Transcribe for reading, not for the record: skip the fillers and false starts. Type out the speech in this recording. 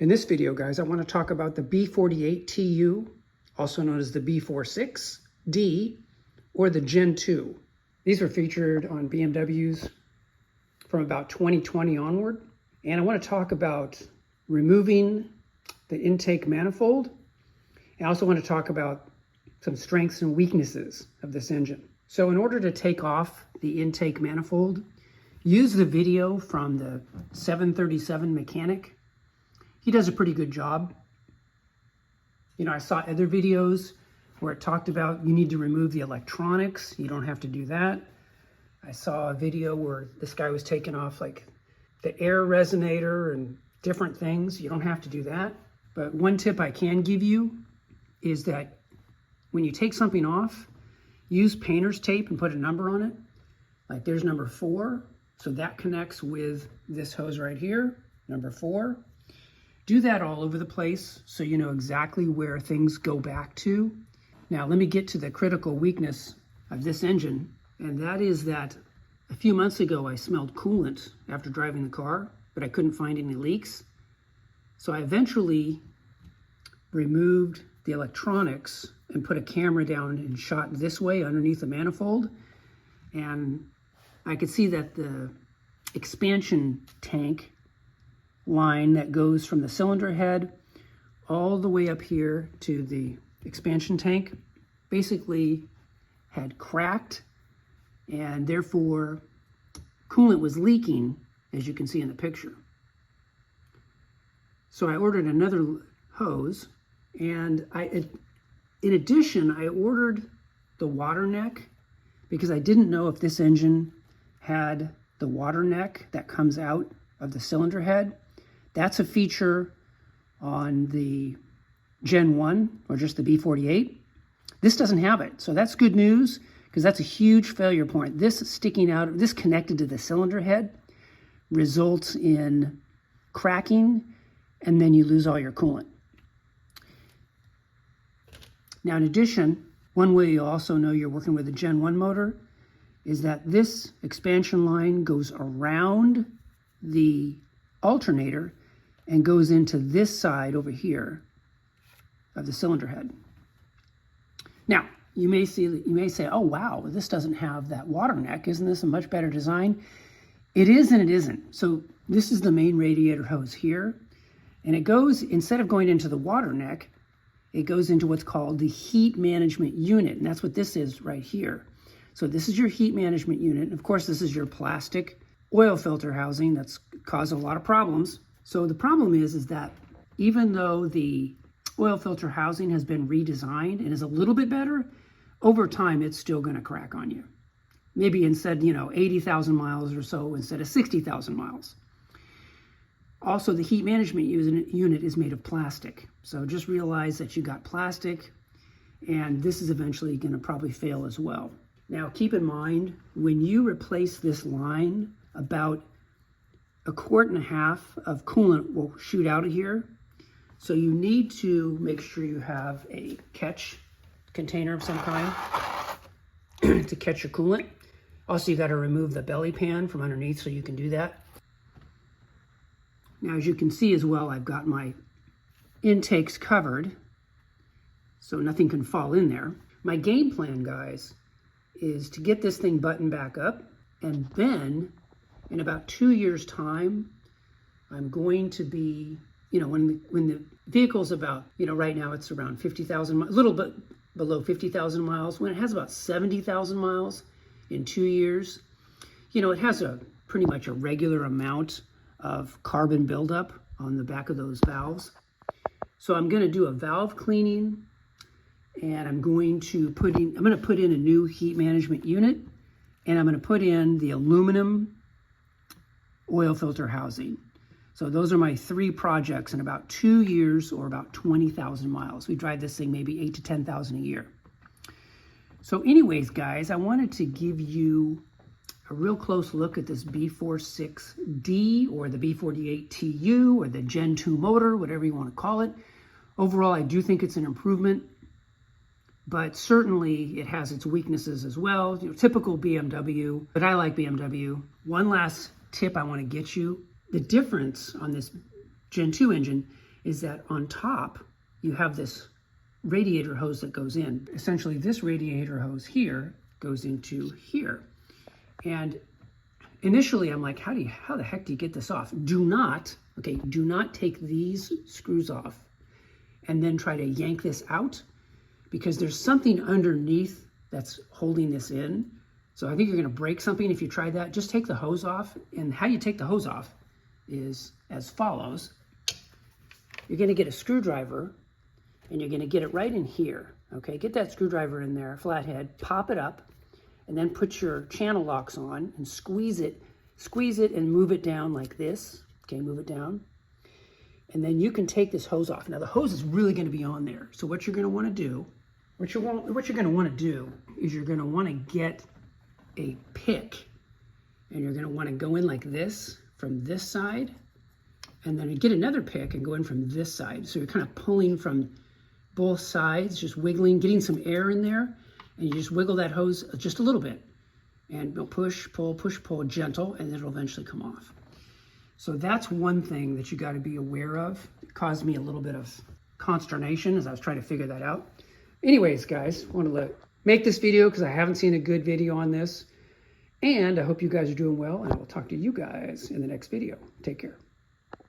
In this video, guys, I want to talk about the B48tu, also known as the B46D, or the Gen 2. These were featured on BMWs from about 2020 onward. And I want to talk about removing the intake manifold. And I also want to talk about some strengths and weaknesses of this engine. So in order to take off the intake manifold, use the video from the 737 mechanic. He does a pretty good job. You know, I saw other videos where it talked about you need to remove the electronics. You don't have to do that. I saw a video where this guy was taking off like the air resonator and different things. You don't have to do that. But one tip I can give you is that when you take something off, use painter's tape and put a number on it. Like there's number 4. So that connects with this hose right here, number 4. Do that all over the place so you know exactly where things go back to. Now let me get to the critical weakness of this engine, and that is that a few months ago I smelled coolant after driving the car, but I couldn't find any leaks. So I eventually removed the electronics and put a camera down and shot this way underneath the manifold, and I could see that the expansion tank line that goes from the cylinder head all the way up here to the expansion tank basically had cracked, and therefore coolant was leaking, as you can see in the picture. So I ordered another hose, and in addition, I ordered the water neck because I didn't know if this engine had the water neck that comes out of the cylinder head. That's a feature on the Gen 1 or just the B48. This doesn't have it, so that's good news because that's a huge failure point. This sticking out, this connected to the cylinder head results in cracking, and then you lose all your coolant. Now, in addition, one way you also know you're working with a Gen 1 motor is that this expansion line goes around the alternator and goes into this side over here of the cylinder head. Now, you may say, oh wow, this doesn't have that water neck. Isn't this a much better design? It is and it isn't. So this is the main radiator hose here, and it goes, instead of going into the water neck, it goes into what's called the heat management unit, and that's what this is right here. So this is your heat management unit. And of course, this is your plastic oil filter housing that's caused a lot of problems. So the problem is that even though the oil filter housing has been redesigned and is a little bit better, over time it's still going to crack on you. Maybe instead, 80,000 miles or so instead of 60,000 miles. Also, the heat management unit is made of plastic. So just realize that you got plastic, and this is eventually going to probably fail as well. Now, keep in mind, when you replace this line, about 1.5 quarts of coolant will shoot out of here. So you need to make sure you have a catch container of some kind to catch your coolant. Also, you got to remove the belly pan from underneath so you can do that. Now, as you can see as well, I've got my intakes covered, so nothing can fall in there. My game plan, guys, is to get this thing buttoned back up, and then in about 2 years' time, I'm going to be, when the vehicle's about, right now it's around 50,000, a little bit below 50,000 miles. When it has about 70,000 miles in 2 years, it has pretty much a regular amount of carbon buildup on the back of those valves. So I'm going to do a valve cleaning, and I'm going to put in a new heat management unit, and I'm going to put in the aluminum oil filter housing. So those are my 3 projects in about 2 years or about 20,000 miles. We drive this thing maybe 8,000 to 10,000 a year. So anyways, guys, I wanted to give you a real close look at this B46D or the B48tu or the Gen 2 motor, whatever you want to call it. Overall, I do think it's an improvement, but certainly it has its weaknesses as well. Typical BMW, but I like BMW. One last tip I want to get you. The difference on this Gen 2 engine is that on top, you have this radiator hose that goes in. Essentially, this radiator hose here goes into here. And initially, I'm like, how the heck do you get this off? Do not take these screws off and then try to yank this out, because there's something underneath that's holding this in. So I think you're gonna break something if you try that. Just take the hose off. And how you take the hose off is as follows. You're gonna get a screwdriver and you're gonna get it right in here, okay? Get that screwdriver in there, flathead, pop it up, and then put your channel locks on and squeeze it and move it down like this. Okay, move it down. And then you can take this hose off. Now the hose is really gonna be on there. So what you're gonna wanna do, is you're gonna wanna get a pick, and you're gonna wanna go in like this from this side, and then get another pick and go in from this side. So you're kind of pulling from both sides, just wiggling, getting some air in there, and you just wiggle that hose just a little bit. And you'll push, pull, gentle, and it'll eventually come off. So that's one thing that you gotta be aware of. It caused me a little bit of consternation as I was trying to figure that out. Anyways, guys, I wanted to make this video because I haven't seen a good video on this. And I hope you guys are doing well, and I will talk to you guys in the next video. Take care.